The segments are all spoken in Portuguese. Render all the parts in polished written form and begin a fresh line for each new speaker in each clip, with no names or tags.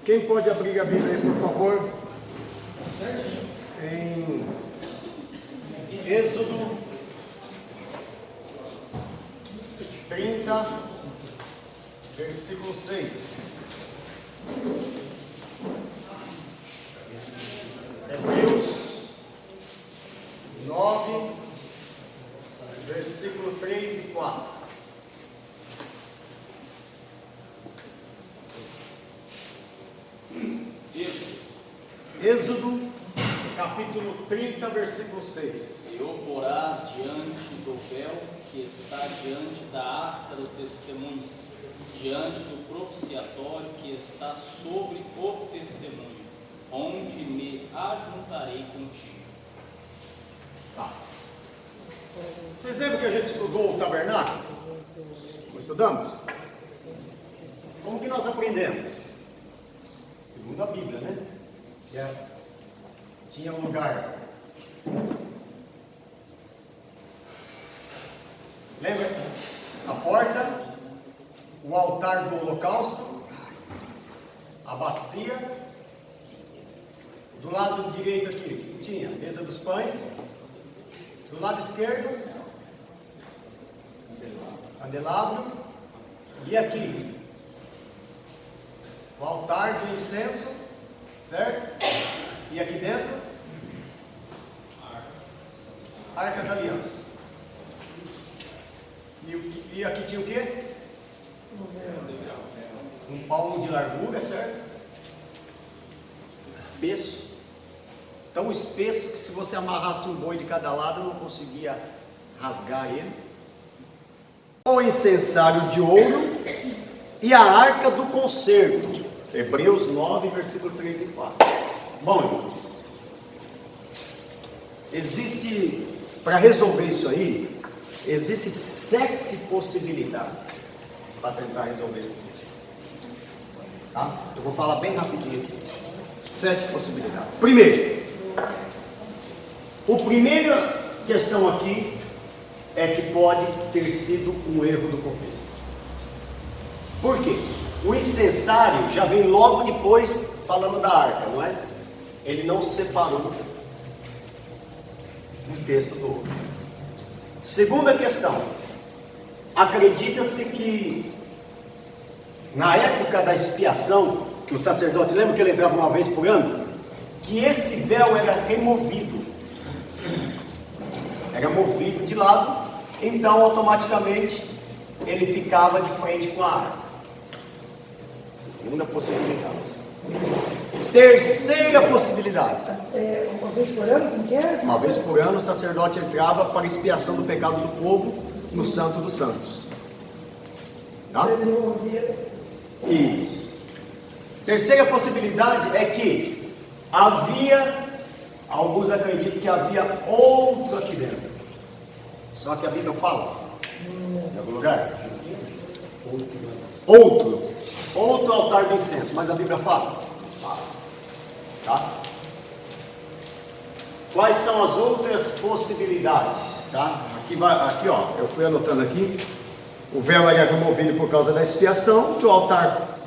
Quem pode abrir a Bíblia aí, por favor? Em Êxodo 30, versículo 6. Hebreus 9, versículo 3 e 4. Êxodo, capítulo 30, versículo 6.
E o porás diante do véu que está diante da arca do testemunho, diante do propiciatório que está sobre o testemunho, onde me ajuntarei contigo.
Tá. Vocês lembram que a gente estudou o tabernáculo? Nós estudamos? Como que nós aprendemos? Segundo a Bíblia, né? Tinha um lugar. Lembra? A porta, o altar do holocausto, a bacia. Do lado direito aqui, que tinha? Mesa dos pães. Do lado esquerdo, candelabro. E aqui, o altar do incenso, certo? E aqui dentro, a Arca da Aliança. E aqui tinha o quê? Um palmo de largura, certo? Espesso. Tão espesso que se você amarrasse um boi de cada lado, não conseguia rasgar ele. O incensário de ouro e a arca do concerto. Hebreus 9, versículo 3 e 4. Bom, irmãos, para resolver isso aí, existem 7 possibilidades para tentar resolver esse texto. Tá? Eu vou falar bem rapidinho aqui. 7 possibilidades. Primeiro, a primeira questão aqui é que pode ter sido um erro do copista. Por quê? O incensário já vem logo depois falando da arca, não é? Ele não separou um texto do outro. Segunda questão, acredita-se que na época da expiação, que o sacerdote, lembra que ele entrava uma vez por ano? Que esse véu era removido, era movido de lado, então automaticamente ele ficava de frente com a arca. Segunda possibilidade. Terceira possibilidade.
Uma vez por ano, como que é?
Uma vez por ano o sacerdote entrava para expiação do pecado do povo no Santo dos Santos. Tá? Isso. Terceira possibilidade é que havia, alguns acreditam que havia outro aqui dentro. Só que a Bíblia fala, em algum lugar, outro altar do incenso, mas a Bíblia fala. Tá? Quais são as outras possibilidades? Tá? Aqui ó, eu fui anotando aqui. O véu era removido por causa da expiação, que o altar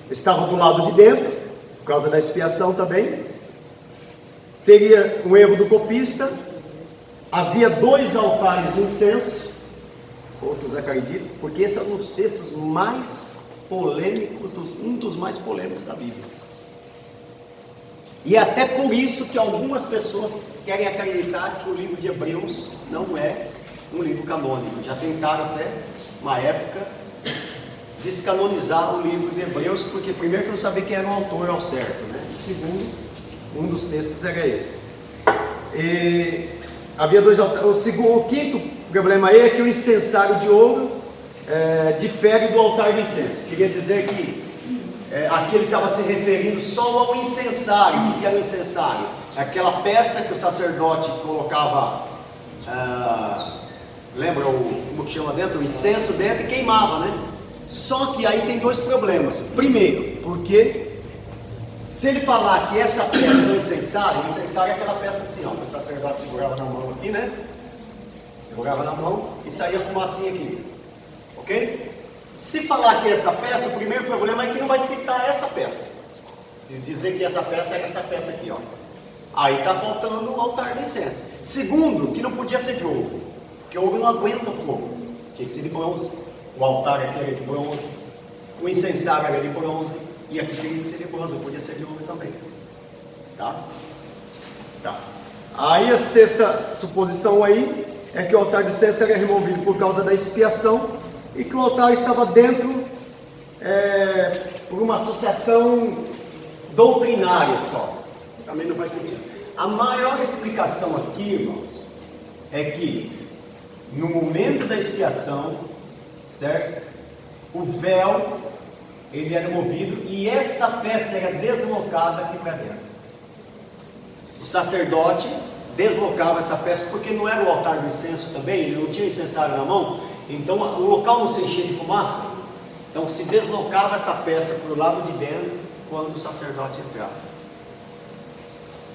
estava do lado de dentro, por causa da expiação também. Teria um erro do copista. Havia 2 altares do incenso. Outros acreditam, porque esse é um dos textos mais polêmicos, um dos mais polêmicos da Bíblia. E até por isso que algumas pessoas querem acreditar que o livro de Hebreus não é um livro canônico. Já tentaram até, uma época, descanonizar o livro de Hebreus, porque primeiro que não sabia quem era o autor ao certo, né? E segundo, um dos textos era esse. E havia 2 altares. O quinto problema aí é que o incensário de ouro difere do altar de incenso. Queria dizer que aqui ele estava se referindo só ao incensário. O que era o incensário? Aquela peça que o sacerdote colocava, lembra como que chama dentro? O incenso dentro e queimava, né? Só que aí tem 2 problemas. Primeiro, porque se ele falar que essa peça é o incensário é aquela peça assim, ó, que o sacerdote segurava na mão aqui, né? Segurava na mão e saía fumacinha aqui. Ok? Se falar que essa peça, o primeiro problema é que não vai citar essa peça. Se dizer que essa peça é essa peça aqui, ó. Aí está faltando o altar de incenso. Segundo, que não podia ser de ouro, porque o ouro não aguenta fogo. Tinha que ser de bronze. O altar aqui era de bronze, o incensário era de bronze, e aqui tinha que ser de bronze, não podia ser de ouro também. Tá? Tá. Aí a sexta suposição aí é que o altar de incenso era removido por causa da expiação e que o altar estava dentro por uma associação doutrinária só. Também não faz sentido. A maior explicação aqui, irmãos, é que no momento da expiação, certo? O véu, ele era movido e essa peça era deslocada aqui para dentro. O sacerdote deslocava essa peça, porque não era o altar do incenso também, ele não tinha incensário na mão, então o local não se enchia de fumaça, então se deslocava essa peça para o lado de dentro, quando o sacerdote entrava.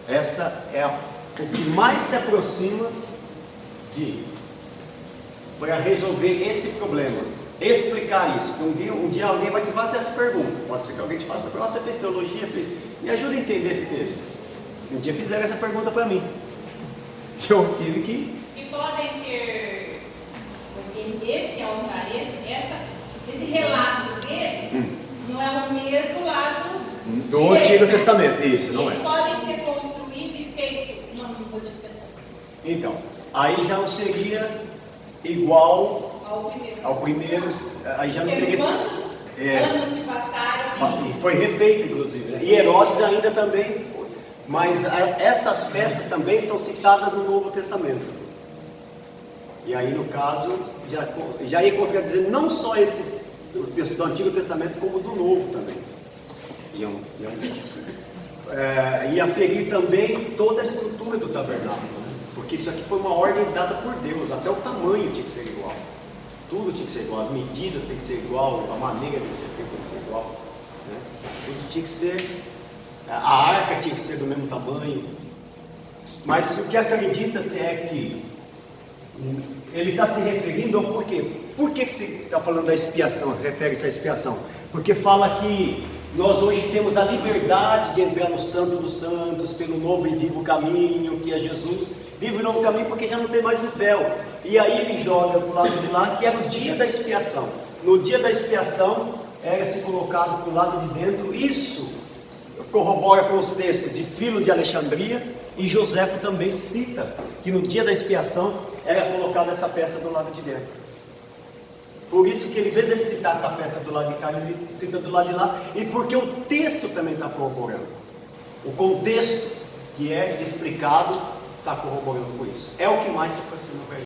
Essa é o que mais se aproxima para resolver esse problema, explicar isso. Um dia alguém vai te fazer essa pergunta, pode ser que alguém te faça, você fez teologia, me ajuda a entender esse texto. Um dia fizeram essa pergunta para mim, que eu tive que...
E podem ter, porque esse altar, esse relato dele, não é o mesmo lado
do Antigo Testamento, isso, não é?
Eles podem ter construído e feito uma modificação.
Então, aí já não seria igual
Ao
primeiro, aí já não
Porque
teria...
quantos anos se passaram
E foi refeito, inclusive, né? E Herodes ainda também, mas essas peças também são citadas no Novo Testamento. E aí, no caso, já ia contradizer não só esse do texto do Antigo Testamento, como do Novo também. Ia ferir também toda a estrutura do tabernáculo, né? Porque isso aqui foi uma ordem dada por Deus, até o tamanho tinha que ser igual. Tudo tinha que ser igual, as medidas têm que ser igual, a maneira de ser feito tem que ser igual, né? Tudo tinha que ser, a arca tinha que ser do mesmo tamanho. Mas o que acredita-se é que ele está se referindo ao porquê. Por que se está falando da expiação, refere-se à expiação? Porque fala que nós hoje temos a liberdade de entrar no Santo dos Santos, pelo novo e vivo caminho, que é Jesus. Vive o novo caminho porque já não tem mais o véu. E aí ele joga para o lado de lá, que era o dia da expiação. No dia da expiação, era-se colocado para o lado de dentro. Isso corrobora com os textos de Filo de Alexandria, e Joséfo também cita que no dia da expiação era colocada essa peça do lado de dentro. Por isso que ele, em vez de ele citar essa peça do lado de cá, ele cita do lado de lá, e porque o texto também está corroborando. O contexto que é explicado está corroborando com isso. É o que mais se aproxima para ele.